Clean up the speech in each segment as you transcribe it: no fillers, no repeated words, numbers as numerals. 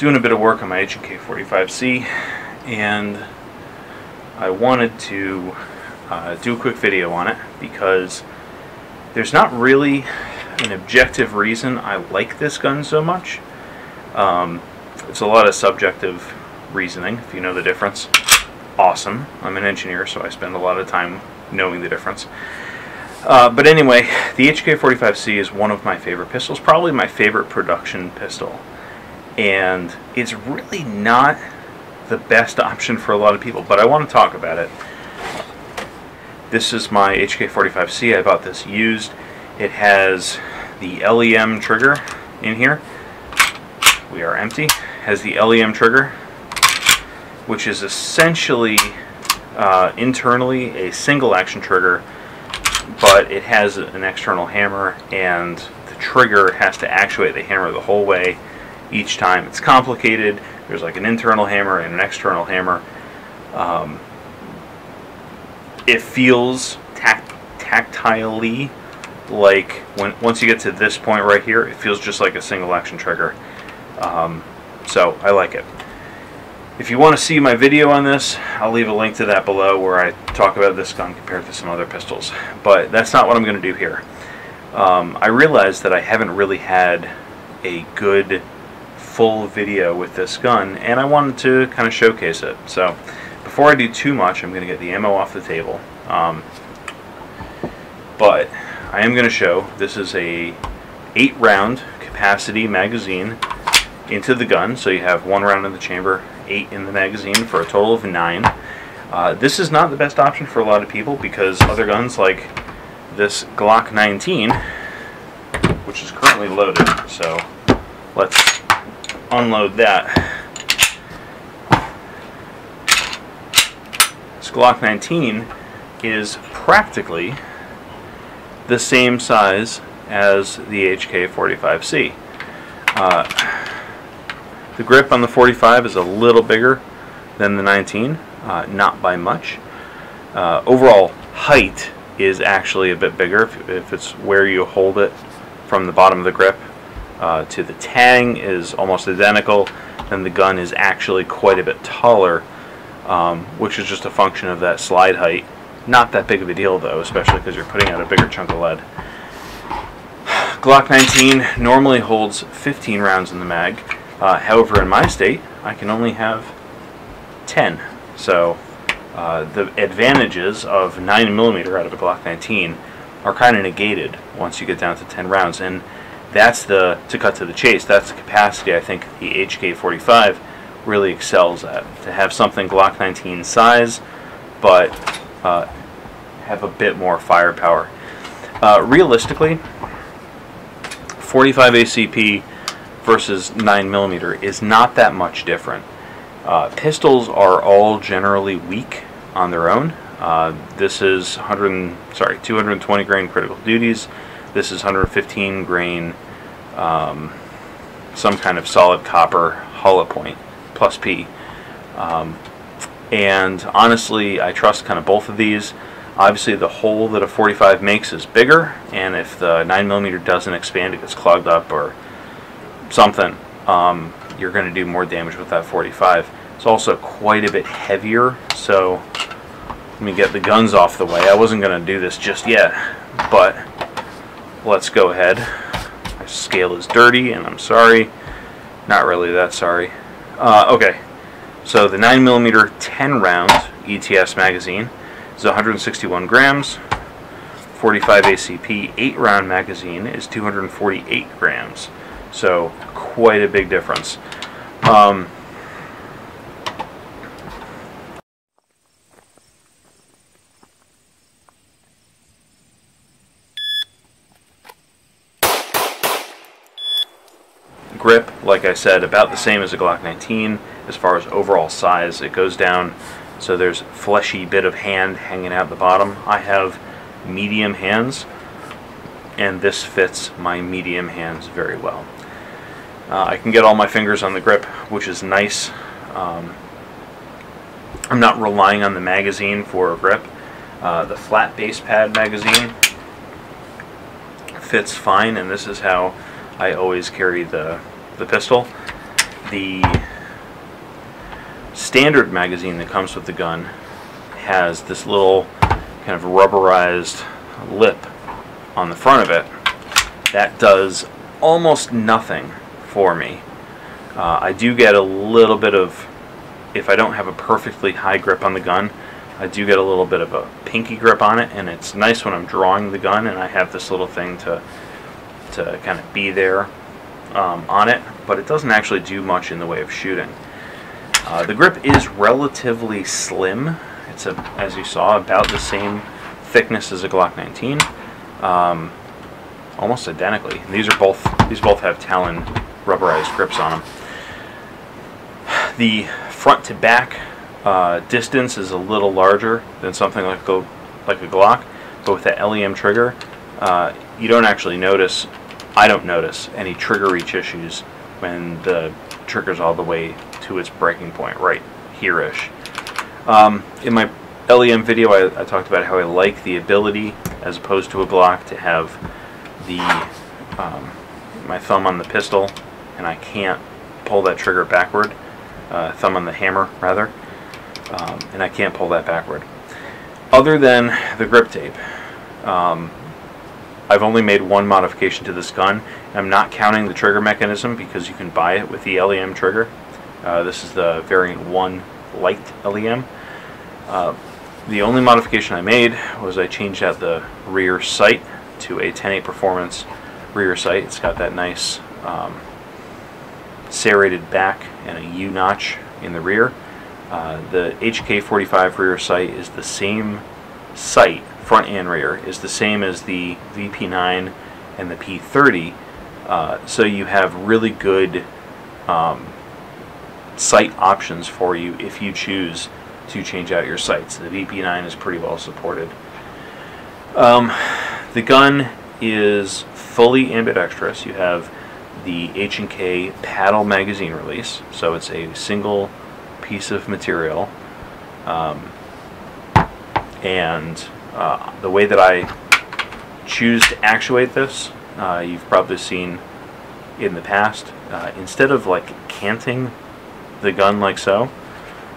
doing a bit of work on my HK45C, and I wanted to do a quick video on it because there's not really an objective reason I like this gun so much. It's a lot of subjective reasoning, if you know the difference. Awesome. I'm an engineer, so I spend a lot of time knowing the difference. But anyway, the HK45C is one of my favorite pistols, probably my favorite production pistol. And it's really not the best option for a lot of people, but I want to talk about it. This is my HK45C. I bought this used. It has the LEM trigger in here. We are empty. It has the LEM trigger, which is essentially internally a single action trigger, but it has an external hammer, and the trigger has to actuate the hammer the whole way each time. It's complicated. There's like an internal hammer and an external hammer. It feels tactilely like once you get to this point right here, it feels just like a single action trigger. So I like it. If you want to see my video on this, I'll leave a link to that below where I talk about this gun compared to some other pistols. But that's not what I'm going to do here. I realized that I haven't really had a good full video with this gun, and I wanted to kind of showcase it. So before I do too much, I'm going to get the ammo off the table. But I am going to show this is a 8-round capacity magazine into the gun, so you have 1 round in the chamber, 8 in the magazine for a total of 9. This is not the best option for a lot of people because other guns like this Glock 19, which is currently loaded, so let's unload that. This Glock 19 is practically the same size as the HK45C. The grip on the 45 is a little bigger than the 19, not by much. Overall height is actually a bit bigger if it's where you hold it from the bottom of the grip to the tang is almost identical, and the gun is actually quite a bit taller, which is just a function of that slide height. Not that big of a deal though, especially because you're putting out a bigger chunk of lead. Glock 19 normally holds 15 rounds in the mag. However, in my state, I can only have 10. So the advantages of 9mm out of a Glock 19 are kind of negated once you get down to 10 rounds. And that's to cut to the chase, that's the capacity I think the HK45 really excels at. To have something Glock 19 size, but have a bit more firepower. Realistically, 45 ACP versus 9mm is not that much different. Pistols are all generally weak on their own. This is 220 grain critical duties. This is 115 grain some kind of solid copper hollow point plus P. And honestly, I trust kind of both of these. Obviously, the hole that a 45 makes is bigger, and if the 9mm doesn't expand, it gets clogged up or something, you're going to do more damage with that 45. It's also quite a bit heavier, so let me get the guns off the way. I wasn't going to do this just yet, but let's go ahead. My scale is dirty, and I'm sorry. Not really that sorry. Okay, so the 9mm 10-round ETS magazine is 161 grams. 45 ACP 8-round magazine is 248 grams. So quite a big difference. Grip, like I said, about the same as a Glock 19 as far as overall size. It goes down, so there's fleshy bit of hand hanging out the bottom. I have medium hands, and this fits my medium hands very well. I can get all my fingers on the grip, which is nice. I'm not relying on the magazine for a grip. The flat base pad magazine fits fine, and this is how I always carry the pistol. The standard magazine that comes with the gun has this little kind of rubberized lip on the front of it that does almost nothing for me. I do get a little bit of, if I don't have a perfectly high grip on the gun, I do get a little bit of a pinky grip on it, and it's nice when I'm drawing the gun and I have this little thing to kind of be there on it, but it doesn't actually do much in the way of shooting. The grip is relatively slim. It's, as you saw, about the same thickness as a Glock 19, almost identically. And these both have Talon rubberized grips on them. The front to back distance is a little larger than something like a Glock, but with that LEM trigger, you don't actually notice, I don't notice any trigger reach issues when the trigger's all the way to its breaking point, right here-ish. In my LEM video, I talked about how I like the ability, as opposed to a Glock, to have the my thumb on the pistol, and I can't pull that trigger backward. Thumb on the hammer, rather, and I can't pull that backward. Other than the grip tape, I've only made one modification to this gun. I'm not counting the trigger mechanism because you can buy it with the LEM trigger. This is the variant 1 light LEM. The only modification I made was I changed out the rear sight to a 10/8 performance rear sight. It's got that nice serrated back and a U notch in the rear. The HK45 rear sight is the same sight, front and rear, is the same as the VP9 and the P30, so you have really good sight options for you if you choose to change out your sights. The VP9 is pretty well supported. The gun is fully ambidextrous. You have the H&K paddle magazine release, so it's a single piece of material, and the way that I choose to actuate this, you've probably seen in the past. Instead of like canting the gun like so,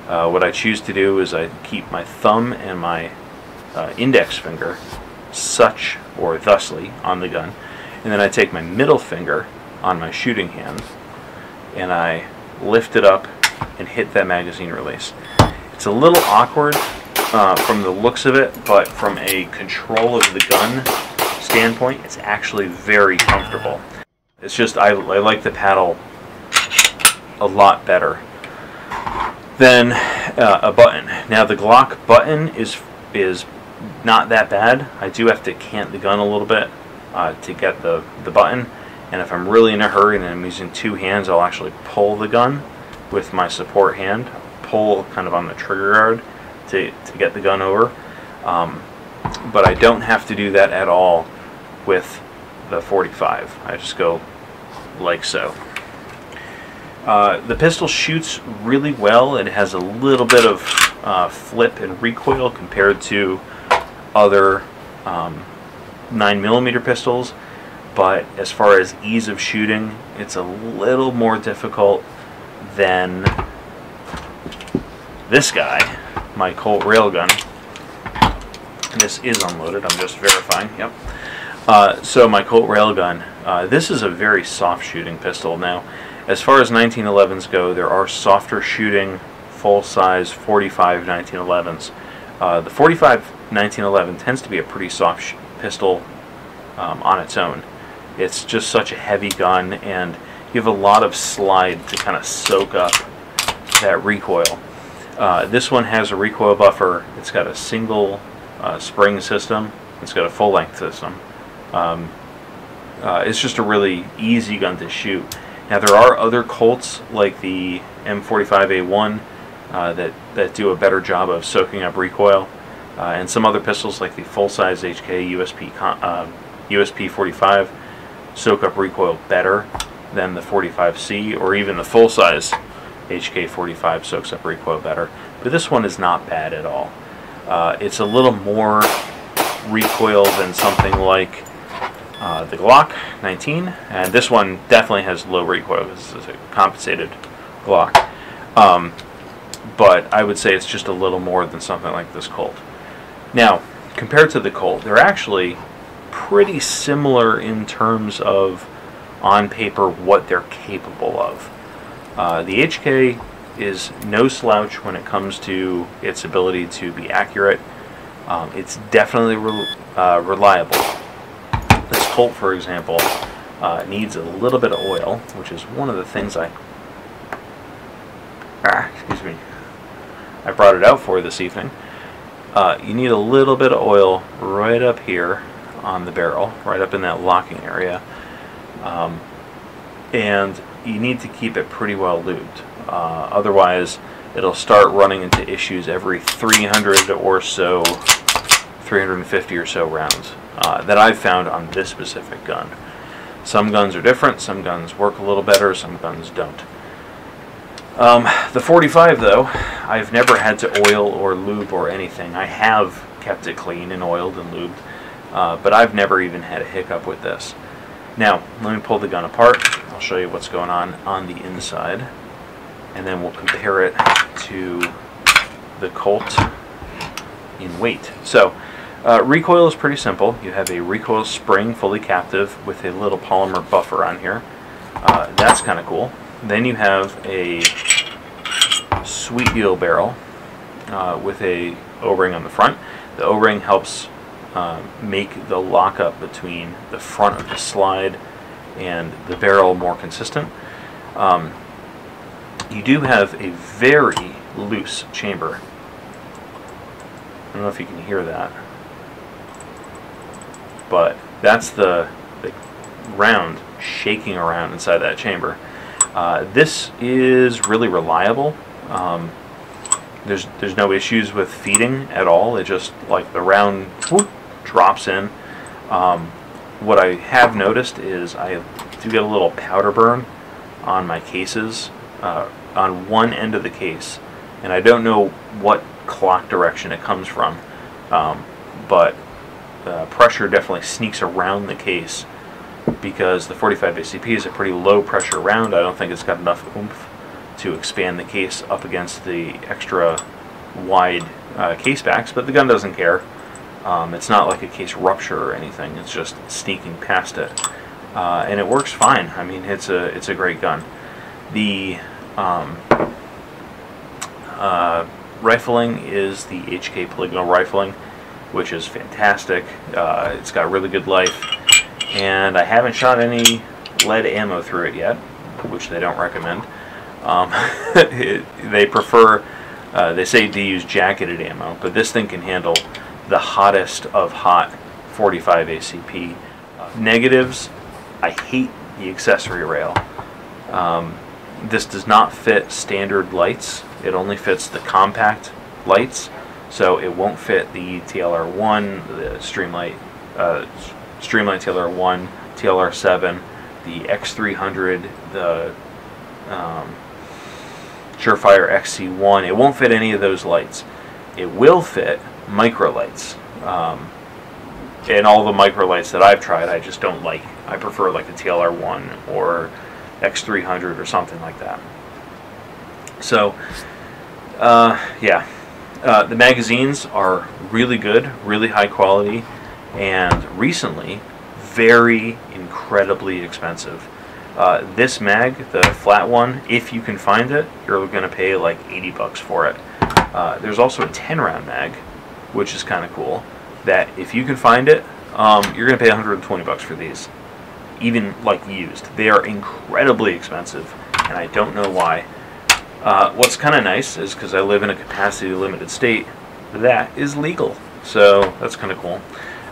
what I choose to do is I keep my thumb and my index finger such or thusly on the gun, and then I take my middle finger on my shooting hand and I lift it up and hit that magazine release. It's a little awkward from the looks of it, but from a control of the gun standpoint, it's actually very comfortable. It's just I like the paddle a lot better than a button. Now the Glock button is not that bad. I do have to cant the gun a little bit to get the button, and if I'm really in a hurry and I'm using two hands, I'll actually pull the gun with my support hand, pull kind of on the trigger guard to get the gun over, but I don't have to do that at all with the 45. I just go like so. The pistol shoots really well. It has a little bit of flip and recoil compared to other 9mm pistols, but as far as ease of shooting, it's a little more difficult than this guy, my Colt railgun. This is unloaded, I'm just verifying. Yep. So my Colt railgun, this is a very soft shooting pistol. Now, as far as 1911s go, there are softer shooting, full-size 45 1911s. The 45 1911 tends to be a pretty soft pistol on its own. It's just such a heavy gun, and you have a lot of slide to kind of soak up that recoil. This one has a recoil buffer. It's got a single spring system. It's got a full-length system. It's just a really easy gun to shoot. Now there are other Colts like the M45A1 that do a better job of soaking up recoil, and some other pistols like the full-size HK USP 45 soak up recoil better than the 45C, or even the full-size HK45 soaks up recoil better. But this one is not bad at all. It's a little more recoil than something like the Glock 19, and this one definitely has low recoil because it's a compensated Glock. But I would say it's just a little more than something like this Colt. Now, compared to the Colt, they're actually pretty similar in terms of, on paper, what they're capable of. The HK is no slouch when it comes to its ability to be accurate. It's definitely reliable. This Colt, for example, needs a little bit of oil, which is one of the things I brought it out for this evening. You need a little bit of oil right up here on the barrel, right up in that locking area, and you need to keep it pretty well lubed. Otherwise, it'll start running into issues every 300 or so, 350 or so rounds that I've found on this specific gun. Some guns are different, some guns work a little better, some guns don't. The 45, though, I've never had to oil or lube or anything. I have kept it clean and oiled and lubed, but I've never even had a hiccup with this. Now, let me pull the gun apart. I'll show you what's going on the inside, and then we'll compare it to the Colt in weight. So, recoil is pretty simple. You have a recoil spring, fully captive, with a little polymer buffer on here. That's kind of cool. Then you have a sweet deal barrel with a O-ring on the front. The O-ring helps make the lockup between the front of the slide and the barrel more consistent. You do have a very loose chamber. I don't know if you can hear that, but that's the round shaking around inside that chamber. This is really reliable. There's no issues with feeding at all. It just, like, the round whoop, drops in. What I have noticed is I do get a little powder burn on my cases, on one end of the case, and I don't know what clock direction it comes from, but pressure definitely sneaks around the case, because the 45 ACP is a pretty low pressure round. I don't think it's got enough oomph to expand the case up against the extra wide case backs, but the gun doesn't care. It's not like a case rupture or anything. It's just sneaking past it, and it works fine. I mean, it's a great gun. The rifling is the HK polygonal rifling, which is fantastic. It's got really good life, and I haven't shot any lead ammo through it yet, which they don't recommend. They prefer, they say to use jacketed ammo, but this thing can handle the hottest of hot 45 ACP. Negatives, I hate the accessory rail. This does not fit standard lights. It only fits the compact lights, so it won't fit the TLR1, the Streamlight TLR1, TLR7, the X300, the Surefire XC1. It won't fit any of those lights. It will fit micro lights, and all the micro lights that I've tried I just don't like. I prefer like the TLR1 or X300 or something like that. So yeah, the magazines are really good, really high quality, and recently very incredibly expensive. This mag, the flat one, if you can find it, you're going to pay like 80 bucks for it. There's also a 10 round mag, which is kind of cool, that if you can find it, you're going to pay 120 bucks for these, even like used. They are incredibly expensive, and I don't know why. What's kind of nice is, because I live in a capacity limited state, that is legal, so that's kind of cool.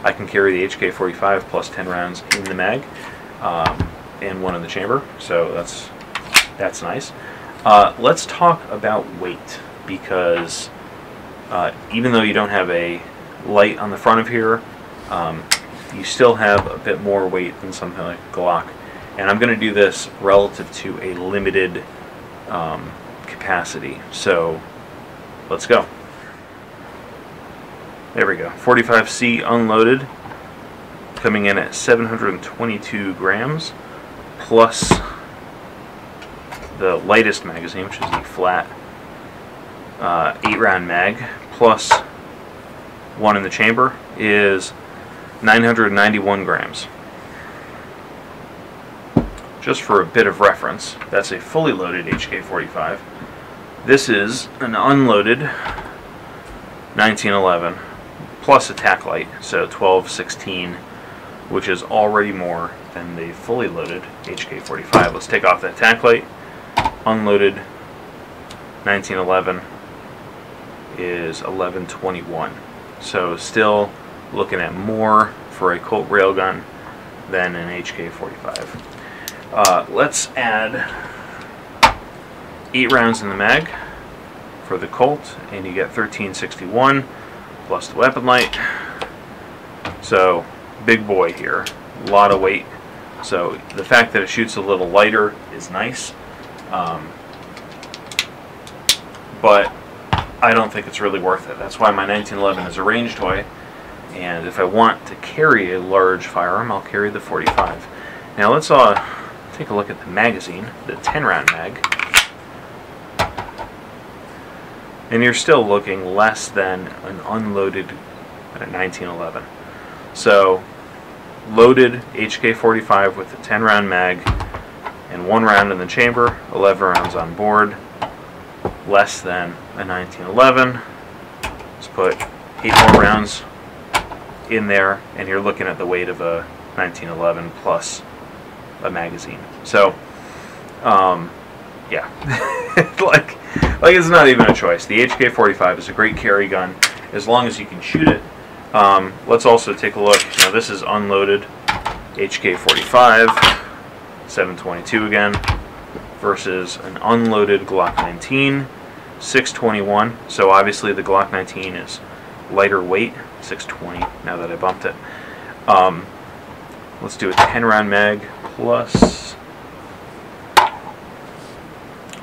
I can carry the HK45 plus 10 rounds in the mag, and one in the chamber, so that's nice. Let's talk about weight, because even though you don't have a light on the front of here, you still have a bit more weight than something like a Glock, and I'm going to do this relative to a limited capacity, so let's go. There we go. 45C unloaded, coming in at 722 grams, plus the lightest magazine, which is the flat 8-round mag, plus one in the chamber, is 991 grams. Just for a bit of reference, that's a fully loaded HK45. This is an unloaded 1911 plus a tack light, so 12-16, which is already more than the fully loaded HK45. Let's take off that tack light. Unloaded 1911 is 1121. So still looking at more for a Colt railgun than an HK45. Let's add 8 rounds in the mag for the Colt, and you get 1361 plus the weapon light. So big boy here, a lot of weight. So the fact that it shoots a little lighter is nice, but I don't think it's really worth it. That's why my 1911 is a range toy, and if I want to carry a large firearm, I'll carry the 45. Now let's take a look at the magazine, the 10-round mag, and you're still looking less than an unloaded 1911. So loaded HK45 with a 10-round mag and 1 round in the chamber, 11 rounds on board, less than a 1911. Let's put 8 more rounds in there, and you're looking at the weight of a 1911 plus a magazine. So yeah, like it's not even a choice. The HK45 is a great carry gun as long as you can shoot it. Let's also take a look. Now this is unloaded HK45, 722 again, versus an unloaded Glock 19, 621. So obviously the Glock 19 is lighter weight, 620 now that I bumped it. Let's do a 10-round mag plus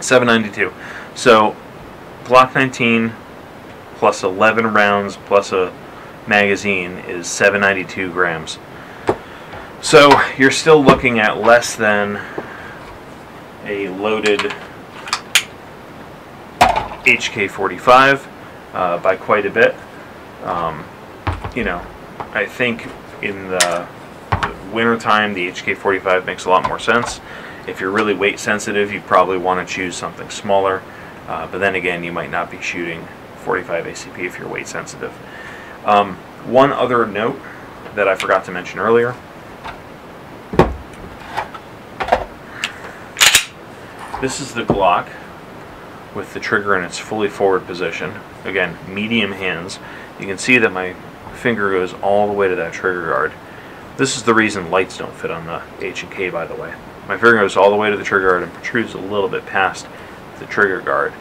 792. So Glock 19 plus 11 rounds plus a magazine is 792 grams. So you're still looking at less than a loaded HK45 by quite a bit. You know, I think in the wintertime the HK45 makes a lot more sense. If you're really weight sensitive, you probably want to choose something smaller, but then again, you might not be shooting 45 ACP if you're weight sensitive. One other note that I forgot to mention earlier: this is the Glock with the trigger in its fully forward position. Again, medium hands. You can see that my finger goes all the way to that trigger guard. This is the reason lights don't fit on the H&K, by the way. My finger goes all the way to the trigger guard and protrudes a little bit past the trigger guard,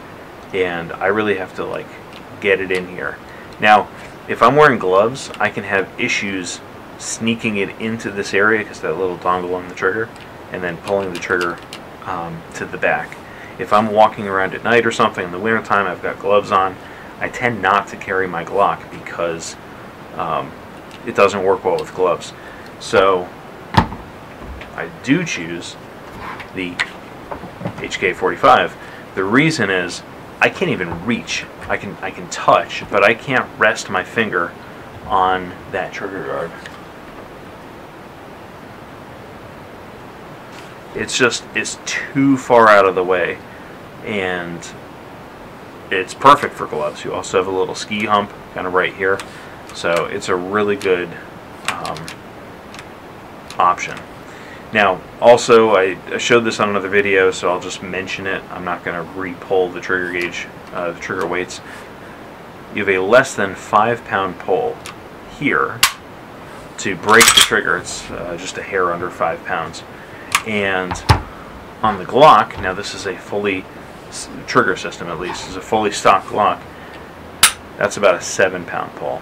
and I really have to like get it in here. Now, if I'm wearing gloves, I can have issues sneaking it into this area because that little dongle on the trigger, and then pulling the trigger to the back. If I'm walking around at night or something in the wintertime, I've got gloves on, I tend not to carry my Glock because it doesn't work well with gloves. So I do choose the HK45. The reason is I can't even reach. I can touch, but I can't rest my finger on that trigger guard. It's too far out of the way, and it's perfect for gloves. You also have a little ski hump kind of right here, so it's a really good option. Now, also, I showed this on another video, so I'll just mention it. I'm not going to re-pull the trigger gauge, the trigger weights. You have a less than 5-pound pull here to break the trigger. It's just a hair under 5 pounds. And on the Glock, now this is a fully trigger system, at least, is a fully stock Glock. That's about a 7-pound pull.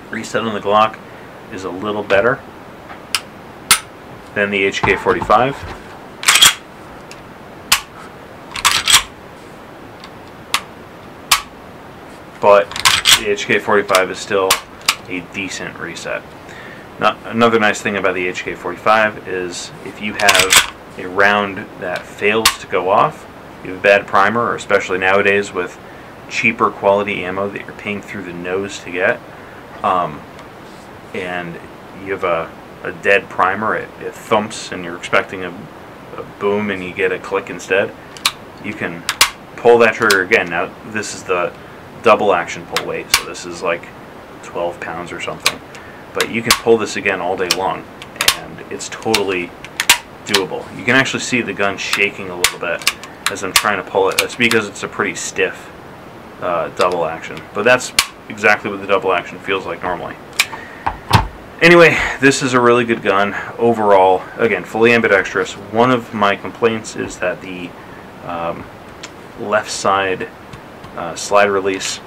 Reset on the Glock is a little better than the HK45. But the HK45 is still a decent reset. Now, another nice thing about the HK45 is if you have a round that fails to go off, you have a bad primer, or especially nowadays with cheaper quality ammo that you're paying through the nose to get, and you have a dead primer, it thumps and you're expecting a boom and you get a click instead, you can pull that trigger again. Now this is the double action pull weight, so this is like 12 pounds or something, but you can pull this again all day long and it's totally doable. You can actually see the gun shaking a little bit as I'm trying to pull it. That's because it's a pretty stiff double action, but that's exactly what the double action feels like normally. Anyway, this is a really good gun overall. Again, fully ambidextrous. One of my complaints is that the left side slide release,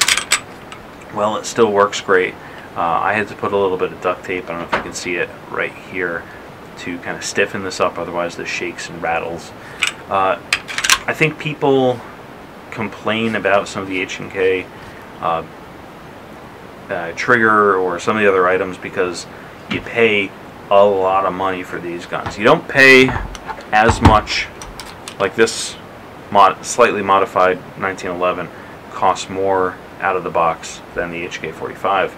well, it still works great. I had to put a little bit of duct tape, I don't know if you can see it right here, to kind of stiffen this up, otherwise this shakes and rattles. I think people complain about some of the H&K trigger or some of the other items because you pay a lot of money for these guns. You don't pay as much, like this slightly modified 1911 costs more out of the box than the HK45.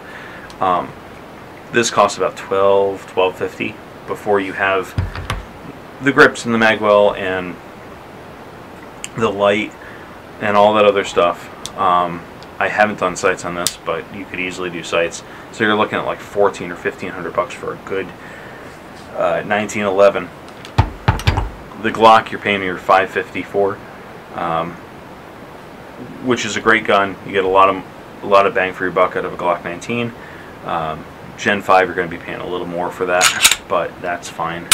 This costs about $12.50 before you have the grips and the magwell and the light and all that other stuff. I haven't done sights on this, but you could easily do sights. So you're looking at like $1,400 or $1,500 for a good 1911. The Glock you're paying your $550 for, which is a great gun. You get a lot of bang for your buck out of a Glock 19. Gen 5 you're going to be paying a little more for that, but that's fine.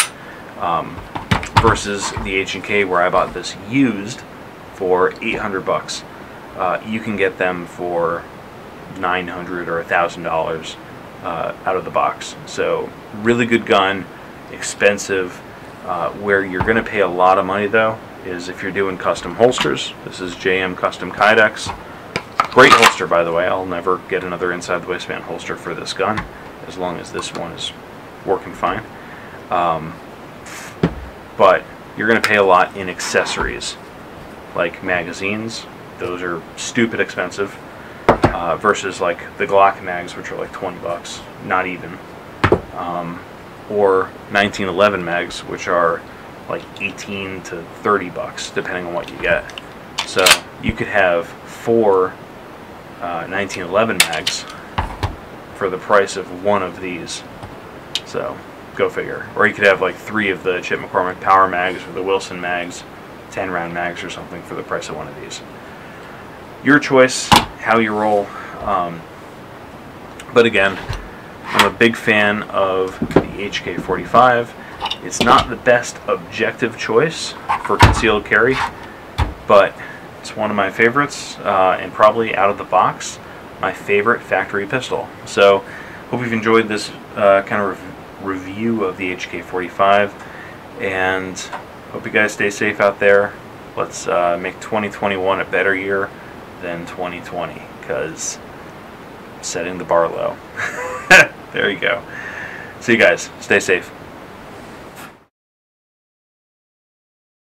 Versus the H&K where I bought this used for $800. You can get them for $900 or $1,000 out of the box. So really good gun, expensive. Where you're going to pay a lot of money though is if you're doing custom holsters. This is JM Custom Kydex. Great holster, by the way. I'll never get another inside the waistband holster for this gun as long as this one is working fine. But you're going to pay a lot in accessories like magazines. Those are stupid expensive, versus like the Glock mags, which are like 20 bucks, not even, or 1911 mags, which are like 18 to 30 bucks depending on what you get. So you could have 4 1911 mags for the price of one of these. So go figure. Or you could have like 3 of the Chip McCormick Power mags or the Wilson mags, 10 round mags or something for the price of one of these. Your choice, how you roll. But again, I'm a big fan of the HK45. It's not the best objective choice for concealed carry, but it's one of my favorites, and probably out of the box, my favorite factory pistol. So, hope you've enjoyed this kind of review of the HK45, and hope you guys stay safe out there. Let's make 2021 a better year than 2020, because setting the bar low. There you go. See you guys. Stay safe.